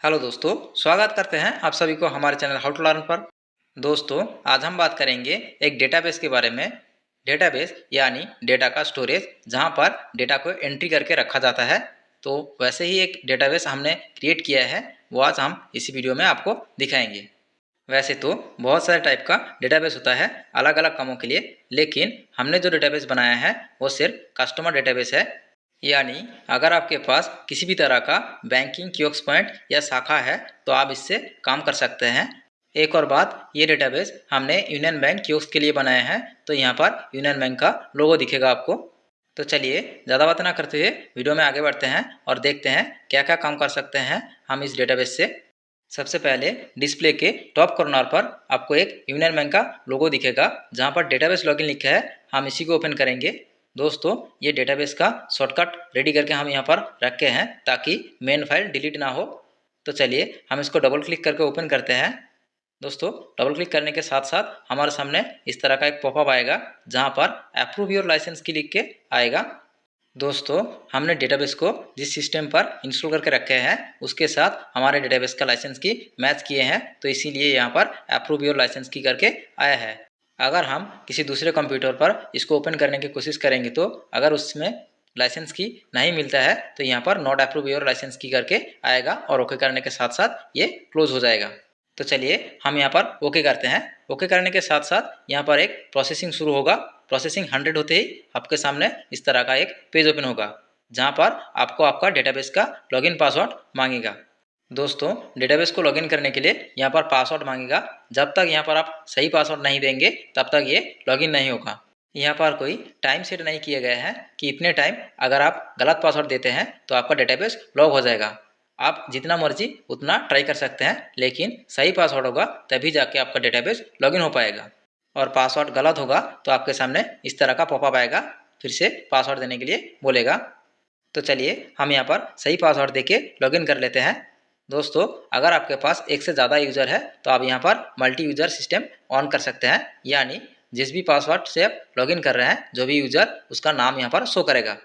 Hello दोस्तों, स्वागत करते हैं आप सभी को हमारे चैनल हाउ टू लर्न पर। दोस्तों, आज हम बात करेंगे एक डेटाबेस के बारे में। डेटाबेस यानी डेटा का स्टोरेज, जहां पर डेटा को एंट्री करके रखा जाता है। तो वैसे ही एक डेटाबेस हमने क्रिएट किया है, वो आज हम इसी वीडियो में आपको दिखाएंगे। वैसे तो बहुत सारे टाइप का डेटाबेस होता है अलग अलग कामों के लिए, लेकिन हमने जो डेटाबेस बनाया है वो सिर्फ कस्टमर डेटाबेस है। यानी अगर आपके पास किसी भी तरह का बैंकिंग कियोस्क पॉइंट या शाखा है तो आप इससे काम कर सकते हैं। एक और बात, ये डेटाबेस हमने यूनियन बैंक कियोस्क के लिए बनाया है, तो यहाँ पर यूनियन बैंक का लोगो दिखेगा आपको। तो चलिए ज़्यादा बात ना करते हुए वीडियो में आगे बढ़ते हैं और देखते हैं क्या क्या काम कर सकते हैं हम इस डेटाबेस से। सबसे पहले डिस्प्ले के टॉप कॉर्नर पर आपको एक यूनियन बैंक का लोगो दिखेगा, जहाँ पर डेटाबेस लॉगिन लिखा है। हम इसी को ओपन करेंगे। दोस्तों, ये डेटाबेस का शॉर्टकट रेडी करके हम यहाँ पर रखे हैं ताकि मेन फाइल डिलीट ना हो। तो चलिए हम इसको डबल क्लिक करके ओपन करते हैं। दोस्तों, डबल क्लिक करने के साथ साथ हमारे सामने इस तरह का एक पॉपअप आएगा, जहाँ पर अप्रूव योर लाइसेंस की लिख के आएगा। दोस्तों, हमने डेटाबेस को जिस सिस्टम पर इंस्टॉल करके रखे हैं उसके साथ हमारे डेटाबेस का लाइसेंस की मैच किए हैं, तो इसीलिए यहाँ पर अप्रूव योर लाइसेंस की करके आया है। अगर हम किसी दूसरे कंप्यूटर पर इसको ओपन करने की कोशिश करेंगे तो अगर उसमें लाइसेंस की नहीं मिलता है तो यहाँ पर नॉट अप्रूव योर लाइसेंस की करके आएगा और ओके करने के साथ साथ ये क्लोज हो जाएगा। तो चलिए हम यहाँ पर ओके करते हैं। ओके करने के साथ साथ यहाँ पर एक प्रोसेसिंग शुरू होगा। प्रोसेसिंग 100 होते ही आपके सामने इस तरह का एक पेज ओपन होगा, जहाँ पर आपको आपका डेटाबेस का लॉगिन पासवर्ड मांगेगा। दोस्तों, डेटाबेस को लॉगिन करने के लिए यहाँ पर पासवर्ड मांगेगा। जब तक यहाँ पर आप सही पासवर्ड नहीं देंगे तब तक ये लॉगिन नहीं होगा। यहाँ पर कोई टाइम सेट नहीं किया गया है कि इतने टाइम अगर आप गलत पासवर्ड देते हैं तो आपका डेटाबेस लॉग हो जाएगा। आप जितना मर्जी उतना ट्राई कर सकते हैं, लेकिन सही पासवर्ड होगा तभी जाके आपका डेटाबेस लॉगिन हो पाएगा। और पासवर्ड गलत होगा तो आपके सामने इस तरह का पॉपअप आएगा, फिर से पासवर्ड देने के लिए बोलेगा। तो चलिए हम यहाँ पर सही पासवर्ड देके लॉगिन कर लेते हैं। दोस्तों, अगर आपके पास एक से ज़्यादा यूज़र है तो आप यहाँ पर मल्टी यूज़र सिस्टम ऑन कर सकते हैं, यानी जिस भी पासवर्ड से आप लॉगिन कर रहे हैं जो भी यूज़र, उसका नाम यहाँ पर शो करेगा।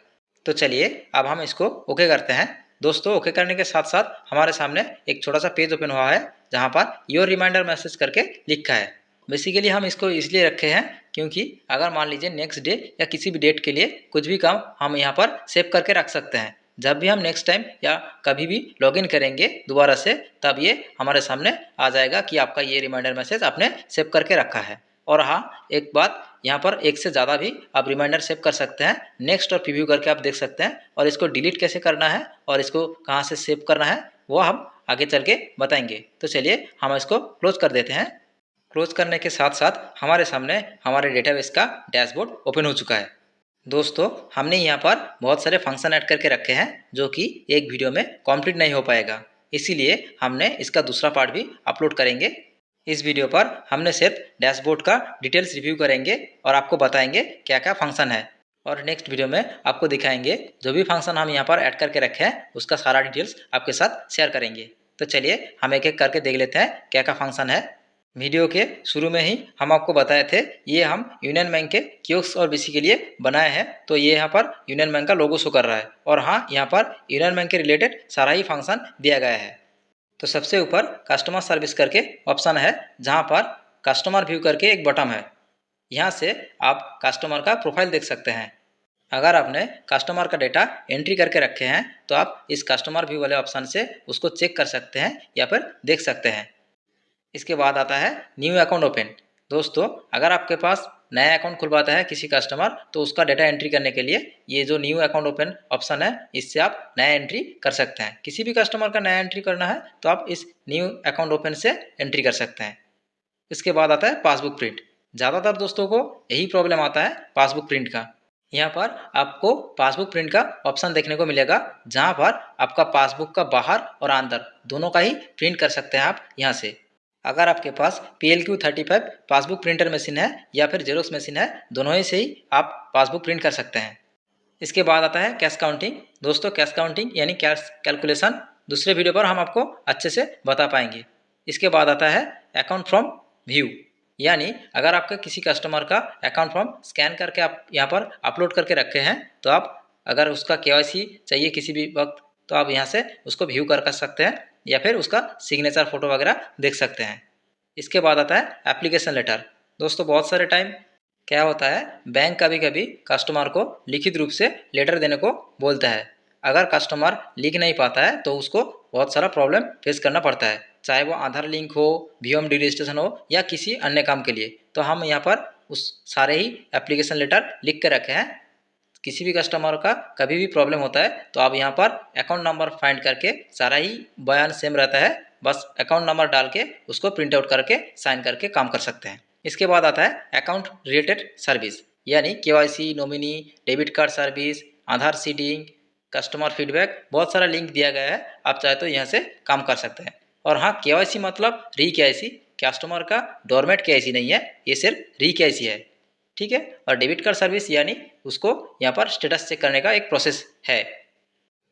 तो चलिए अब हम इसको ओके करते हैं। दोस्तों, ओके करने के साथ साथ हमारे सामने एक छोटा सा पेज ओपन हुआ है, जहाँ पर योर रिमाइंडर मैसेज करके लिखा है। बेसिकली हम इसको इसलिए रखे हैं क्योंकि अगर मान लीजिए नेक्स्ट डे या किसी भी डेट के लिए कुछ भी काम हम यहाँ पर सेव करके रख सकते हैं। जब भी हम नेक्स्ट टाइम या कभी भी लॉगिन करेंगे दोबारा से, तब ये हमारे सामने आ जाएगा कि आपका ये रिमाइंडर मैसेज आपने सेव करके रखा है। और हाँ, एक बात, यहाँ पर एक से ज़्यादा भी आप रिमाइंडर सेव कर सकते हैं। नेक्स्ट और प्रीव्यू करके आप देख सकते हैं, और इसको डिलीट कैसे करना है और इसको कहाँ से सेव करना है वो हम आगे चल के बताएंगे। तो चलिए हम इसको क्लोज कर देते हैं। क्लोज करने के साथ साथ हमारे सामने हमारे डेटाबेस का डैशबोर्ड ओपन हो चुका है। दोस्तों, हमने यहाँ पर बहुत सारे फंक्शन ऐड करके रखे हैं जो कि एक वीडियो में कंप्लीट नहीं हो पाएगा, इसीलिए हमने इसका दूसरा पार्ट भी अपलोड करेंगे। इस वीडियो पर हमने सिर्फ डैशबोर्ड का डिटेल्स रिव्यू करेंगे और आपको बताएंगे क्या क्या फंक्शन है, और नेक्स्ट वीडियो में आपको दिखाएंगे जो भी फंक्शन हम यहाँ पर ऐड करके रखे हैं उसका सारा डिटेल्स आपके साथ शेयर करेंगे। तो चलिए हम एक एक करके देख लेते हैं क्या क्या फंक्शन है। वीडियो के शुरू में ही हम आपको बताए थे, ये हम यूनियन बैंक के कियोस्क और बीसी के लिए बनाए हैं। तो ये यहाँ पर यूनियन बैंक का लोगो शो कर रहा है, और हाँ, यहाँ पर यूनियन बैंक के रिलेटेड सारा ही फंक्शन दिया गया है। तो सबसे ऊपर कस्टमर सर्विस करके ऑप्शन है, जहाँ पर कस्टमर व्यू करके एक बटन है। यहाँ से आप कस्टमर का प्रोफाइल देख सकते हैं। अगर आपने कस्टमर का डेटा एंट्री करके रखे हैं तो आप इस कस्टमर व्यू वाले ऑप्शन से उसको चेक कर सकते हैं या फिर देख सकते हैं। इसके बाद आता है न्यू अकाउंट ओपन। दोस्तों, अगर आपके पास नया अकाउंट खुलवाता है किसी कस्टमर, तो उसका डेटा एंट्री करने के लिए ये जो न्यू अकाउंट ओपन ऑप्शन है, इससे आप नया एंट्री कर सकते हैं। किसी भी कस्टमर का नया एंट्री करना है तो आप इस न्यू अकाउंट ओपन से एंट्री कर सकते हैं। इसके बाद आता है पासबुक प्रिंट। ज़्यादातर दोस्तों को यही प्रॉब्लम आता है पासबुक प्रिंट का। यहाँ पर आपको पासबुक प्रिंट का ऑप्शन देखने को मिलेगा, जहाँ पर आपका पासबुक का बाहर और अंदर दोनों का ही प्रिंट कर सकते हैं आप यहाँ से। अगर आपके पास PLQ35 पासबुक प्रिंटर मशीन है या फिर जेरोक्स मशीन है, दोनों ही से ही आप पासबुक प्रिंट कर सकते हैं। इसके बाद आता है कैश काउंटिंग। दोस्तों, कैश काउंटिंग यानी कैश कैलकुलेशन दूसरे वीडियो पर हम आपको अच्छे से बता पाएंगे। इसके बाद आता है अकाउंट फ्रॉम व्यू, यानी अगर आपके किसी कस्टमर का अकाउंट फॉर्म स्कैन करके आप यहाँ पर अपलोड करके रखे हैं, तो आप अगर उसका KYC चाहिए किसी भी वक्त, तो आप यहाँ से उसको व्यू कर सकते हैं। या फिर उसका सिग्नेचर फ़ोटो वगैरह देख सकते हैं। इसके बाद आता है एप्लीकेशन लेटर। दोस्तों बहुत सारे टाइम क्या होता है, बैंक कभी कभी कस्टमर को लिखित रूप से लेटर देने को बोलता है। अगर कस्टमर लिख नहीं पाता है तो उसको बहुत सारा प्रॉब्लम फेस करना पड़ता है, चाहे वो आधार लिंक हो, वीओएम रजिस्ट्रेशन हो या किसी अन्य काम के लिए। तो हम यहाँ पर उस सारे ही एप्लीकेशन लेटर लिख के रखे हैं। किसी भी कस्टमर का कभी भी प्रॉब्लम होता है तो आप यहाँ पर अकाउंट नंबर फाइंड करके सारा ही बयान सेम रहता है, बस अकाउंट नंबर डाल के उसको प्रिंट आउट करके साइन करके काम कर सकते हैं। इसके बाद आता है अकाउंट रिलेटेड सर्विस, यानी KYC, nominee, debit card service, Aadhaar seeding, customer feedback, बहुत सारा लिंक दिया गया है। आप चाहे तो यहाँ से काम कर सकते हैं। और हाँ, केवाईसी मतलब री केवाईसी, कस्टमर का डोरमेट केवाईसी नहीं है, ये सिर्फ री केवाईसी है, ठीक है। और डेबिट कार्ड सर्विस यानी उसको यहाँ पर स्टेटस चेक करने का एक प्रोसेस है।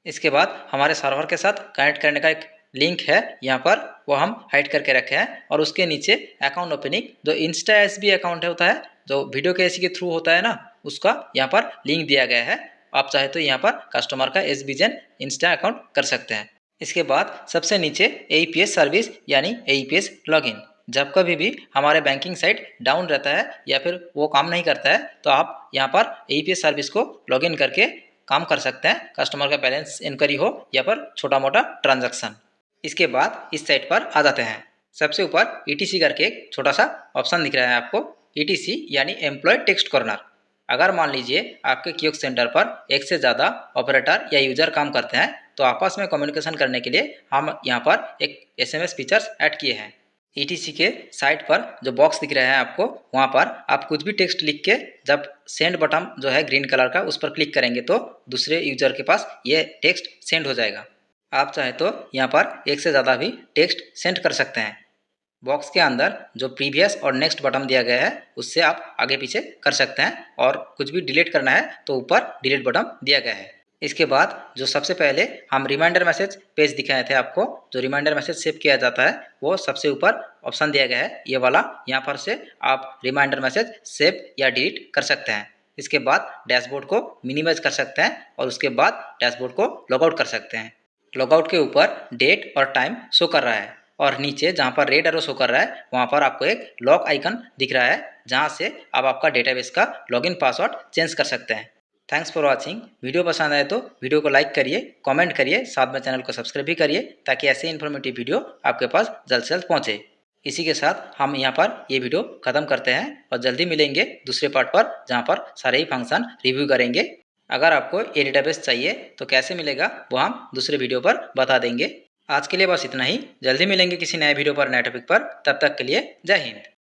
इसके बाद हमारे सर्वर के साथ कनेक्ट करने का एक लिंक है यहाँ पर, वो हम हाइड करके रखे हैं। और उसके नीचे अकाउंट ओपनिंग, जो इंस्टा एसबी अकाउंट होता है, जो वीडियो केसी के थ्रू होता है ना, उसका यहाँ पर लिंक दिया गया है। आप चाहे तो यहाँ पर कस्टमर का एसबीजन इंस्टा अकाउंट कर सकते हैं। इसके बाद सबसे नीचे एईपीएस सर्विस यानी एईपीएस लॉगिन। जब कभी भी हमारे बैंकिंग साइट डाउन रहता है या फिर वो काम नहीं करता है तो आप यहाँ पर एईपीएस सर्विस को लॉगिन करके काम कर सकते हैं, कस्टमर का बैलेंस इंक्वायरी हो या फिर छोटा मोटा ट्रांजैक्शन। इसके बाद इस साइट पर आ जाते हैं। सबसे ऊपर ईटीसी करके एक छोटा सा ऑप्शन दिख रहा है आपको, ईटीसी यानी एम्प्लॉय टेक्स्ट कॉर्नर। अगर मान लीजिए आपके कियोस्क सेंटर पर एक से ज़्यादा ऑपरेटर या यूजर काम करते हैं तो आपस में कम्युनिकेशन करने के लिए हम यहाँ पर एक एसएमएस फीचर्स ऐड किए हैं। ईटीसी के साइट पर जो बॉक्स दिख रहा है आपको, वहाँ पर आप कुछ भी टेक्स्ट लिख के जब सेंड बटन जो है ग्रीन कलर का उस पर क्लिक करेंगे तो दूसरे यूजर के पास ये टेक्स्ट सेंड हो जाएगा। आप चाहे तो यहाँ पर एक से ज़्यादा भी टेक्स्ट सेंड कर सकते हैं। बॉक्स के अंदर जो प्रीवियस और नेक्स्ट बटन दिया गया है उससे आप आगे पीछे कर सकते हैं, और कुछ भी डिलीट करना है तो ऊपर डिलीट बटन दिया गया है। इसके बाद जो सबसे पहले हम रिमाइंडर मैसेज पेज दिखाए थे आपको, जो रिमाइंडर मैसेज सेव किया जाता है, वो सबसे ऊपर ऑप्शन दिया गया है ये वाला। यहाँ पर से आप रिमाइंडर मैसेज सेव या डिलीट कर सकते हैं। इसके बाद डैशबोर्ड को मिनिमाइज कर सकते हैं और उसके बाद डैशबोर्ड को लॉगआउट कर सकते हैं। लॉगआउट के ऊपर डेट और टाइम शो कर रहा है और नीचे जहाँ पर रेड एरो शो कर रहा है वहाँ पर आपको एक लॉक आइकन दिख रहा है, जहाँ से आप आपका डेटाबेस का लॉगिन पासवर्ड चेंज कर सकते हैं। Thanks for watching. वीडियो पसंद आए तो वीडियो को लाइक करिए, कमेंट करिए, साथ में चैनल को सब्सक्राइब भी करिए ताकि ऐसे इन्फॉर्मेटिव वीडियो आपके पास जल्द से जल्द पहुँचे। इसी के साथ हम यहाँ पर ये वीडियो ख़त्म करते हैं और जल्दी मिलेंगे दूसरे पार्ट पर, जहाँ पर सारे ही फंक्शन रिव्यू करेंगे। अगर आपको ये डेटाबेस चाहिए तो कैसे मिलेगा वो हम दूसरे वीडियो पर बता देंगे। आज के लिए बस इतना ही, जल्दी मिलेंगे किसी नए वीडियो पर, नए टॉपिक पर। तब तक के लिए जय हिंद।